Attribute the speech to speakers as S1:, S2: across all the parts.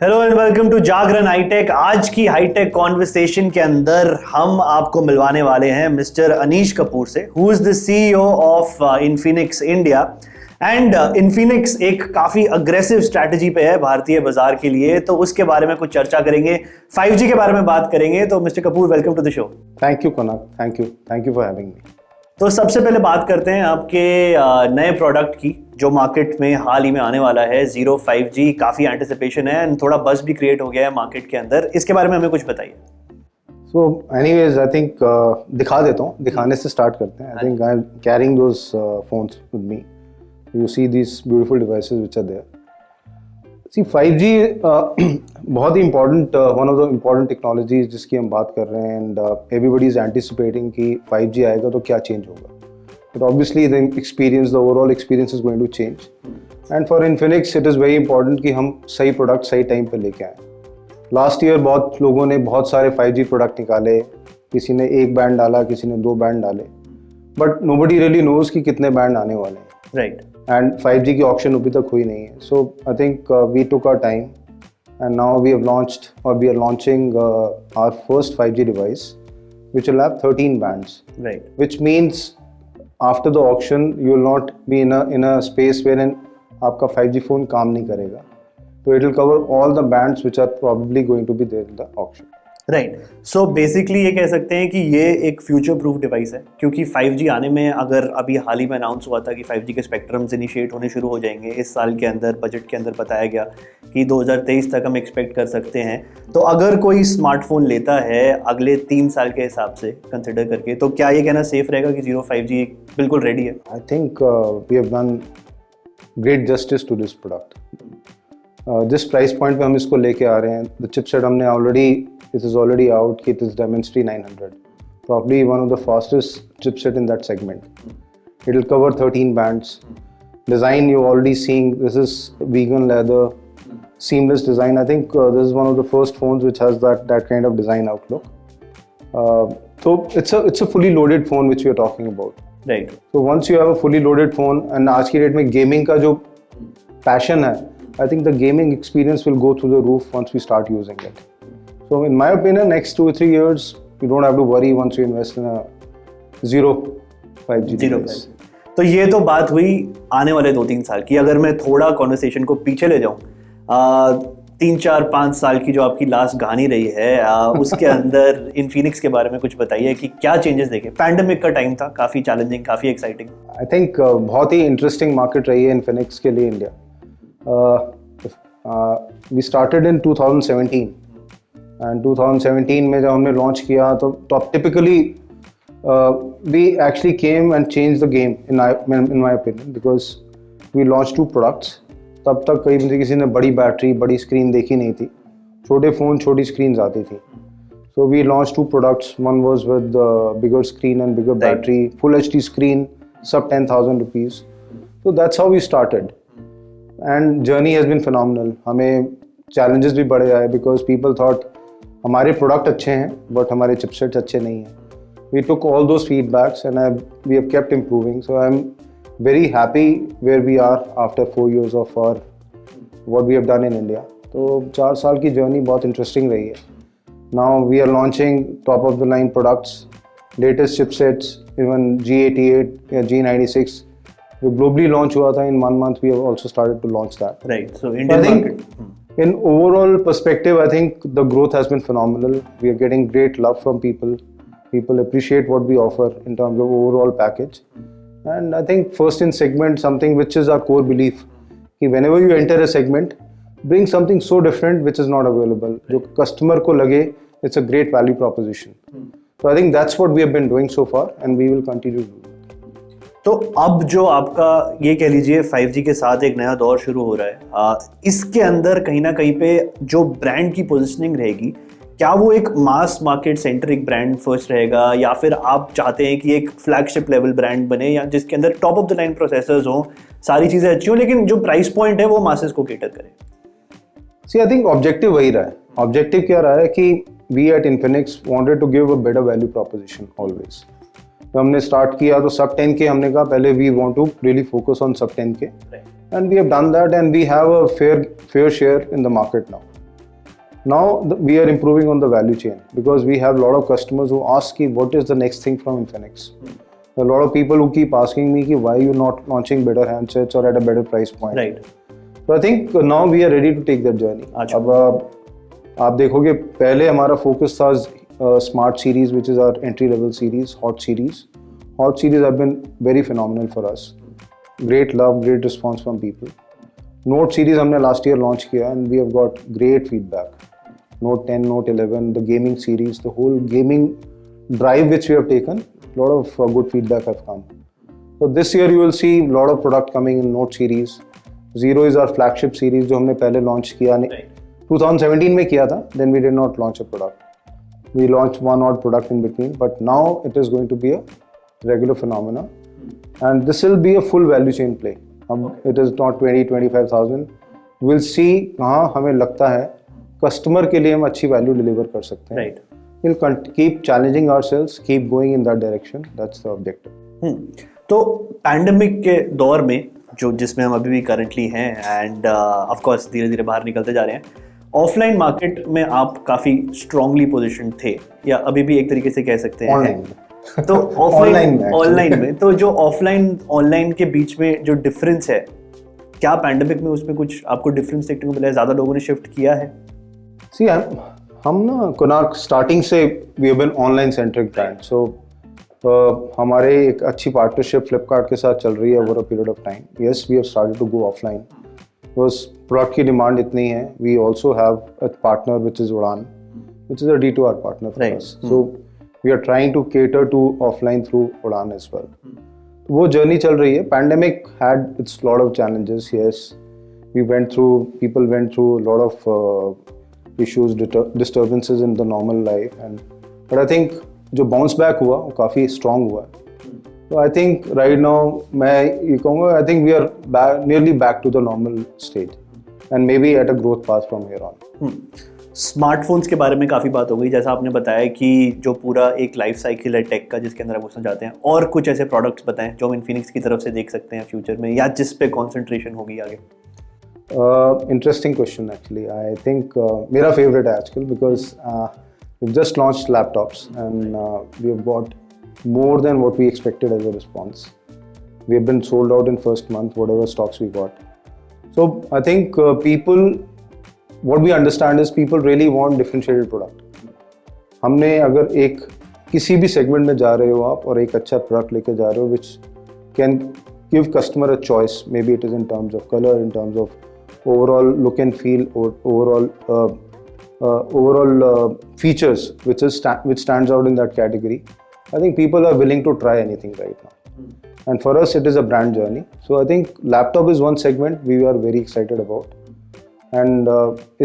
S1: Hello and welcome to Jagran hi-tech. आज की hi tech conversation के अंदर हम आपको मिलवाने वाले हैं मिस्टर अनीश कपूर से, who is the CEO of Infinix India. And Infinix एक काफी अग्रेसिव स्ट्रैटेजी पे है भारतीय बाजार के लिए, तो उसके बारे में कुछ चर्चा करेंगे, 5G के बारे में बात करेंगे। तो mister Kapoor, welcome to the show.
S2: Thank you Kanak, thank you for having me.
S1: तो सबसे पहले बात करते हैं आपके नए प्रोडक्ट की, जो मार्केट में हाल ही में आने वाला है, Zero 5G। काफ़ी एंटिसिपेशन है एंड थोड़ा बज़ भी क्रिएट हो गया है मार्केट के अंदर। इसके बारे में हमें कुछ बताइए।
S2: सो एनीवेज आई थिंक दिखा देता हूँ, दिखाने से स्टार्ट करते हैं। I think I am carrying those phones with me. You see this beautiful devices which are there. See 5G बहुत ही important, one of the important technologies जिसकी हम बात कर रहे हैं। एंड एवरीबडी इज एंटिसिपेटिंग कि 5G आएगा तो क्या चेंज होगा। But obviously the experience, the overall experience is going to change. And for Infinix it is very important कि हम सही प्रोडक्ट सही टाइम पे लेके आएँ। लास्ट ईयर बहुत लोगों ने बहुत सारे 5G प्रोडक्ट निकाले, किसी ने एक बैंड डाला, किसी ने 2 बैंड डाले, बट nobody really knows कि कितने बैंड आने वाले हैं।
S1: राइट।
S2: एंड 5G की ऑप्शन अभी तक हुई नहीं है। So I think we took our time and now we have launched और we are launching our first 5G device which will have 13 bands.
S1: Right.
S2: Which means after the auction you will not be in a space wherein आपका 5G phone काम नहीं करेगा। तो it will cover all the bands which are probably going to be there in the auction.
S1: Right. So basically ये कह सकते हैं कि ये एक फ्यूचर प्रूफ डिवाइस है, क्योंकि 5G आने में, अगर अभी हाल ही में अनाउंस हुआ था कि 5G के स्पेक्ट्रम्स इनिशिएट होने शुरू हो जाएंगे इस साल के अंदर, बजट के अंदर बताया गया कि 2023 तक हम एक्सपेक्ट कर सकते हैं। तो अगर कोई स्मार्टफोन लेता है अगले 3 साल के हिसाब से कंसिडर करके, तो क्या ये कहना सेफ रहेगा कि Zero 5G बिल्कुल रेडी है?
S2: I think we have done great justice to this product. जिस प्राइस पॉइंट पे हम इसको लेके आ रहे हैं, द चिपसेट हमने already, it is already out, it is Dimensity 900, probably one of the fastest chipset in that segment. It will cover 13 bands. Design you're already seeing, this is vegan leather, seamless design. I think this is one of the first phones which has that kind of design outlook. So it's a fully loaded phone which we are talking about.
S1: Right.
S2: So once you have a fully loaded phone, and आज की date में gaming का जो passion है, I think the gaming experience will go through the roof once we start using it. So in my opinion, next 2 or 3 years, you don't have to worry once you invest in a Zero 5G device.
S1: तो ये तो बात हुई आने वाले 2-3 साल की। अगर मैं थोड़ा कॉन्वर्सेशन को पीछे ले जाऊँ, 3-4-5 साल की जो आपकी लास्ट कहानी रही है, उसके अंदर इन्फिनिक्स के बारे में कुछ बताइए कि क्या चेंजेस देखे। पैंडेमिक का टाइम था, काफ़ी चैलेंजिंग, काफ़ी एक्साइटिंग।
S2: आई थिंक बहुत ही इंटरेस्टिंग मार्केट रही है इन्फिनिक्स के लिए India. We started in 2017 and 2017 में जब हमने लॉन्च किया तो typically we actually came and change the game in my opinion, because we launch 2 products. तब तक कहीं किसी ने बड़ी बैटरी, बड़ी स्क्रीन देखी नहीं थी। छोटे फ़ोन, छोटी स्क्रीन आती थी। So we launch 2 products, one was with bigger screen and bigger battery, full HD screen, सब 10,000 रुपीज़। तो that's how we started and journey has been phenomenal. हमें चैलेंजेस भी बढ़े आए बिकॉज पीपल थॉट हमारे प्रोडक्ट अच्छे हैं बट हमारे चिपसेट्स अच्छे नहीं हैं। We took all those feedbacks and we have kept improving. So I am very happy where we are after 4 years of our what we have done in India. तो 4 साल की journey बहुत interesting रही है। Now we are launching top of the line products, latest chipsets, even G88 या G96 जो globally launch हुआ था in 1 month, we have also started to launch that.
S1: Right. So Indian market,
S2: in overall perspective, I think the growth has been phenomenal. We are getting great love from people. People appreciate what we offer in terms of overall package. And I think first in segment, something which is our core belief, कि whenever you enter a segment, bring something so different which is not available. जो customer को लगे, it's a great value proposition. So I think that's what we have been doing so far, and we will continue to do.
S1: तो अब जो आपका, ये कह लीजिए 5G के साथ एक नया दौर शुरू हो रहा है, इसके अंदर कहीं ना कहीं पे जो ब्रांड की पोजीशनिंग रहेगी, क्या वो एक mass market centric brand first रहेगा, या फिर आप चाहते हैं कि एक फ्लैगशिप लेवल ब्रांड बने, या जिसके अंदर top of the line processors हों, सारी चीज़ें अच्छी हों, लेकिन जो प्राइस पॉइंट है वो मासेस को केटर करे?
S2: सी आई थिंक ऑब्जेक्टिव वही रहा है। ऑब्जेक्टिव क्या रहा है कि we at Infinix wanted to give a better value proposition always. तो हमने स्टार्ट किया तो सब 10 के हमने कहा पहले we want to really focus on sub 10 K, and we have done that and we have a fair share in the market now. Now we are improving on the value chain because we have a lot of customers who ask ki, what is the next thing from Infinix. A lot of people who keep asking me ki, why you not launching better handsets or at a better price point.
S1: Right.
S2: So I think now we are ready to take that journey.
S1: अच्छा.
S2: अब आप देखोगे पहले हमारा focus था Smart series, which is our entry level series, Hot series. Hot series have been very phenomenal for us. Great love, great response from people. Note series हमने last year launch किया and we have got great feedback. Note 10, Note 11, the gaming series, the whole gaming drive which we have taken, a lot of good feedback have come. So this year you will see a lot of product coming in Note series. Zero is our flagship series जो हमने पहले launch किया, 2017 में किया था. Then we did not launch a product. We launched one odd product in between, but now it is going to be a regular phenomena, and this will be a full value chain play. It is not 20-25,000. We'll see कहाँ हमें लगता है customer के लिए हम अच्छी value deliver कर सकते हैं.
S1: Right.
S2: We'll keep challenging ourselves, keep going in that direction. That's the objective.
S1: तो पैंडेमिक के दौर में जो जिसमें हम अभी भी करंटली हैं एंड ऑफ कोर्स धीरे धीरे बाहर निकलते जा रहे हैं, ऑफलाइन मार्केट में आप काफी स्ट्रांगली पोजीशन थे या अभी भी एक तरीके से कह सकते हैं
S2: ऑनलाइन
S1: तो ऑनलाइन में तो जो ऑफलाइन ऑनलाइन के बीच में जो डिफरेंस है, क्या पैंडेमिक में उसमें कुछ आपको डिफरेंस देखने को मिला है? ज्यादा लोगों ने शिफ्ट किया है?
S2: सी हम ना कुनाक स्टार्टिंग से we have been online centric brand. So हमारे एक अच्छी पार्टनरशिप फ्लिपकार्ट के साथ चल रही है over a period of time. Yes, we have started to go offline because product की डिमांड इतनी है. We also have a partner which is Udaan, which is a D2R partner for us. So we are trying to cater to offline through Udaan as well. वो journey चल रही है. Pandemic had its lot of challenges. Yes, we went through, people went through lot of issues, disturbances in the normal life, but I think जो bounce back हुआ वो काफ़ी strong हुआ. So I think right now मैं ये कहूँगा I think we are nearly back to the normal stage and maybe at a growth path from here on.
S1: Smartphones के बारे में काफ़ी बात हो गई. जैसा आपने बताया कि जो पूरा एक लाइफ साइकिल है टेक का जिसके अंदर आप घुसना चाहते हैं, और कुछ ऐसे प्रोडक्ट्स बताएं जो हम इन्फिनिक्स की तरफ से देख सकते हैं फ्यूचर में या जिस पे कॉन्सेंट्रेशन होगी आगे.
S2: Interesting question actually. I think मेरा favorite है आजकल because we've just launched laptops and we have got more than what we expected as a response. We have been sold out in first month whatever stocks we got. So I think what we understand is people really want differentiated product. हमने अगर एक किसी भी segment में जा रहे हो आप और एक अच्छा product लेके जा रहे हो which can give customer a choice, maybe it is in terms of color, in terms of overall look and feel, or overall features which stands out in that category. I think people are willing to try anything right now. And for us it is a brand journey. So I think laptop is one segment we are very excited about. And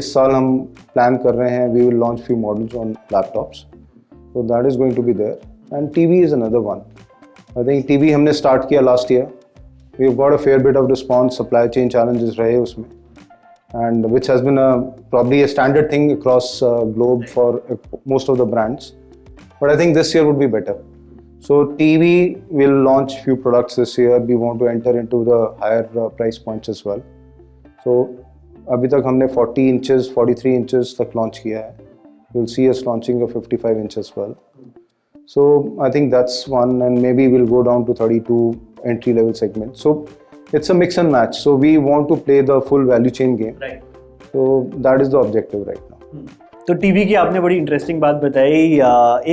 S2: इस साल हम plan कर रहे हैं, we will launch few models on laptops. So that is going to be there. And TV is another one. I think TV हमने start किया last year. We've got a fair bit of response. Supply chain challenges रहे उसमें, and which has been probably a standard thing across globe for most of the brands. But I think this year would be better. So TV will launch few products this year. We want to enter into the higher price points as well. So अभी तक हमने 40 inches, 43 inches तक launch किया है. You'll see us launching a 55 inch as well. So I think that's one, and maybe we'll go down to 32 entry level segment. So it's a mix and match. So we want to play the full value chain game.
S1: Right.
S2: So that is the objective right now.
S1: तो TV की आपने बड़ी interesting बात बताई.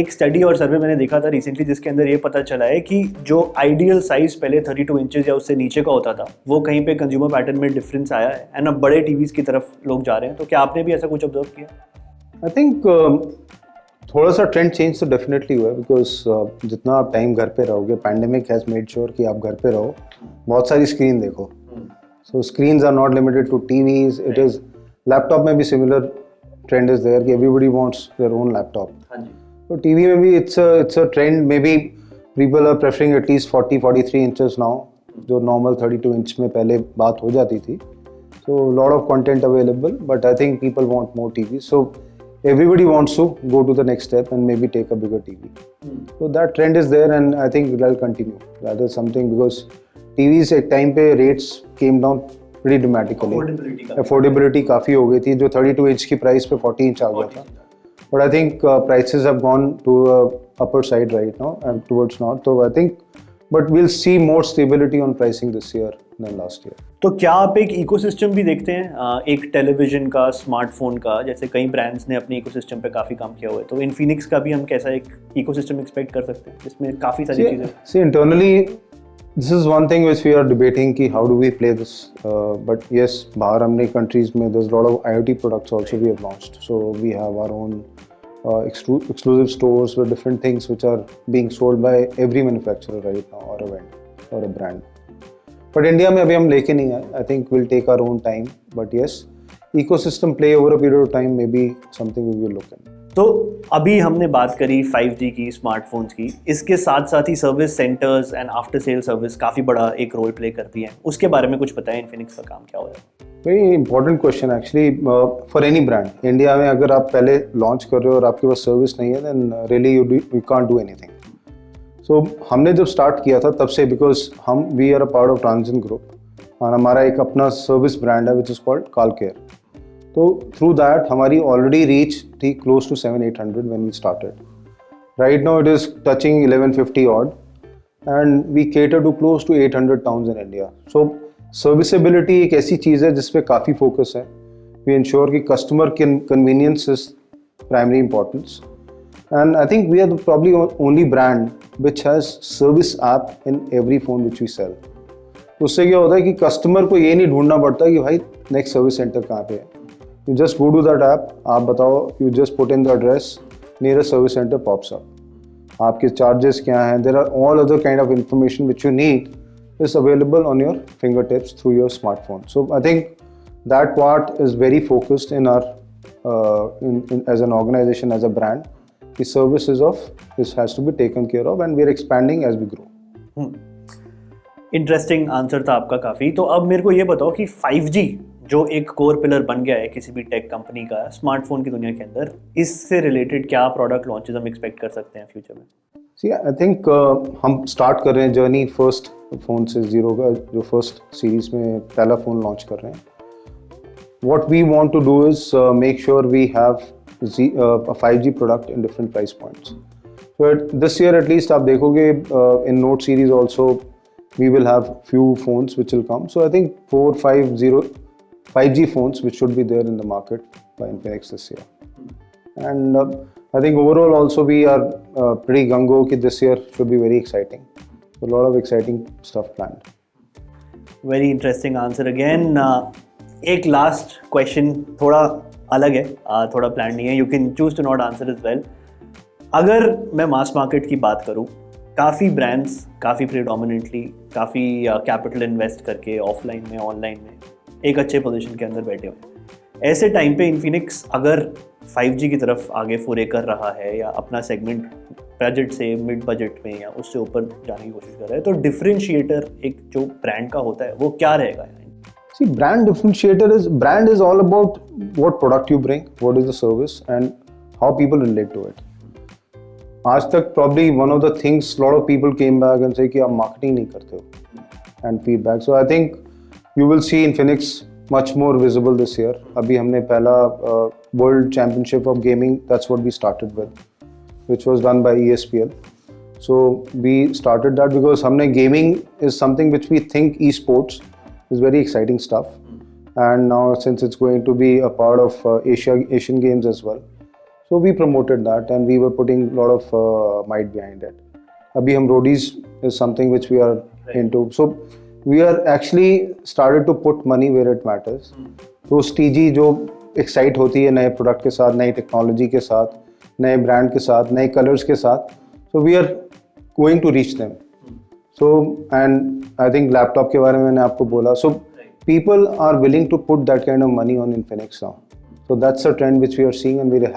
S1: एक study और सर्वे मैंने देखा था रिसेंटली जिसके अंदर ये पता चला है कि जो आइडियल साइज पहले 32 इंचेस या उससे नीचे का होता था वो कहीं पे कंज्यूमर पैटर्न में डिफरेंस आया है एंड अब बड़े टीवीज की तरफ लोग जा रहे हैं. तो क्या आपने भी ऐसा कुछ ऑब्जर्व किया?
S2: आई थिंक थोड़ा सा ट्रेंड चेंज तो डेफिनेटली हुआ है बिकॉज जितना आप टाइम घर पे रहोगे, पैंडेमिक हैज़ मेड श्योर कि आप घर पे रहो, बहुत सारी स्क्रीन देखो. So screens are not limited to TVs. It is laptop में भी सिमिलर ट्रेंड इज देयर कि everybody wants their own laptop. तो टीवी में भी it's a trend. Maybe people are preferring at least 40-43 inches now, जो normal 32 inch में पहले बात हो जाती थी. So lot of content available, but I think people want more TV. So everybody wants to go to the next step and maybe take a bigger TV. So that trend is there, and I think it will continue. That is something because TVs at time pe rates came down pretty dramatically.
S1: Affordability का
S2: Affordability काफ़ी हो गई थी, जो 32 inch की price पे 40 inch आ गया था. But I think prices have gone to upper side right now and towards north. So I think, but we'll see more stability on pricing this year than last year.
S1: तो क्या आप एक ecosystem भी देखते हैं, एक टेलीविजन का, smartphone का, जैसे कई ब्रांड्स ने अपने इकोसिस्टम पे काफ़ी काम किया हुआ है, तो इन्फिनिक्स का भी हम कैसा एक इकोसिस्टम एक्सपेक्ट कर सकते हैं जिसमें काफ़ी सारी चीज़ें?
S2: See, internally, this is one thing which we are debating कि how do we play this. But yes, बाहर हमने countries में there's a lot of IoT products also we have launched. So we have our own exclusive stores with different things which are being sold by every manufacturer right now or a vendor or a brand. But India में अभी हम लेके नहीं आए. I think we'll take our own time. But yes, ecosystem play over a period of time may be something we will look at.
S1: तो अभी हमने बात करी 5G की, स्मार्टफोन्स की, इसके साथ साथ ही service centres and after sale service काफ़ी बड़ा एक रोल प्ले करती हैं. उसके बारे में कुछ पता है इन्फिनिक्स का काम क्या हो रहा है?
S2: Very important question actually for any brand. India में अगर आप पहले लॉन्च कर रहे हो और आपके पास सर्विस नहीं है then really you can't do anything. So हमने जब स्टार्ट किया था तब से because we are a part of Transsion Group और हमारा एक अपना सर्विस ब्रांड है which is called CalCare. तो through that हमारी already reach थी close to 700-800 when we started. Right now it is touching 1150 odd and we cater to close to 800 towns in India. So serviceability एक ऐसी चीज़ है जिस पे काफ़ी फोकस है. वी इंश्योर कि customer convenience is primary importance and I think we are probably only brand which has service app in every phone which we sell. तो उससे क्या होता है कि कस्टमर को ये नहीं ढूंढना पड़ता कि भाई नेक्स्ट सर्विस सेंटर कहाँ पे है. You just go to that app, आप बताओ, you just put in the address, nearest service centre pops up. आपके चार्जेस क्या हैं, there are all other kind of information which you need is available on your fingertips through your smartphone. So I think that part is very focused in our as an organization, as a brand. The services of this has to be taken care of and we are expanding as we grow.
S1: Interesting answer था आपका काफ़ी. तो अब मेरे को ये बताओ कि 5G जो एक कोर पिलर बन गया है किसी भी टेक कंपनी का स्मार्टफोन की दुनिया के अंदर, इससे रिलेटेड क्या प्रोडक्ट लॉन्चेस हम एक्सपेक्ट कर सकते हैं फ्यूचर में?
S2: See, I think हम स्टार्ट कर रहे हैं जर्नी फर्स्ट फ़ोन से ज़ीरो का, जो फर्स्ट सीरीज़ में पहला फ़ोन लॉन्च कर रहे हैं. What we want to do is make sure we have a 5G product in different price points. So this year at least आप देखोगे in Note series also we will have few phones which will come. So I think 5G phones which should be there in the market by Infinix this year. And I think overall also we are pretty gung-ho कि this year should be very exciting. So a lot of exciting stuff planned.
S1: Very interesting answer again. एक last question थोड़ा अलग है, थोड़ा plan नहीं है. You can choose to not answer as well. अगर मैं मास मार्केट की बात करूँ, काफ़ी ब्रांड्स काफ़ी प्रीडोमिनेंटली काफ़ी कैपिटल इन्वेस्ट करके ऑफलाइन में, ऑनलाइन में एक अच्छे पोजीशन के अंदर बैठे हुए. ऐसे टाइम पे इन्फिनिक्स अगर 5G की तरफ आगे फुरे कर रहा है या अपना सेगमेंट बजट से मिड बजट में या उससे ऊपर जाने की कोशिश कर रहा है, तो डिफरेंशिएटर एक जो ब्रांड का होता है वो क्या रहेगा?
S2: See, brand is all about what product you bring, what is the service and how people relate to it. आज तक probably one of the things lot of people came back and say कि आप marketing नहीं करते हो and feedback. So I think you will see Infinix much more visible this year. अभी हमने पहला World Championship of Gaming, that's what we started with, which was done by ESPL. So we started that because हमने gaming is something which we think esports is very exciting stuff. And now since it's going to be a part of Asian Games as well, so we promoted that and we were putting a lot of might behind it. Abhi hum roadies is something which we are into. So we are actually started to put money where it matters. तो TG जो excite होती है नए product के साथ, नई technology के साथ, नए ब्रांड के साथ, नए कलर्स के साथ, so we are going to reach them. So and I think laptop के बारे में मैंने आपको बोला. सो people are willing to put that kind of money on Infinix now. So that's a trend which we are seeing and we are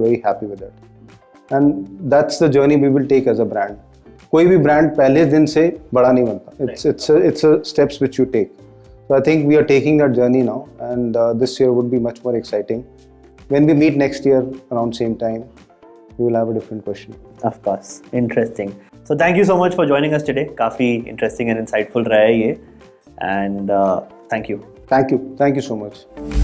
S2: very happy with it. And that's the journey we will take as a brand. कोई भी brand पहले दिन से बड़ा नहीं बनता. It's a steps which you take. So I think we are taking that journey now and this year would be much more exciting. When we meet next year around same time, we will have a different question.
S1: Of course, interesting. So thank you so much for joining us today. काफ़ी interesting and insightful रहा है ये and thank you.
S2: Thank you so much.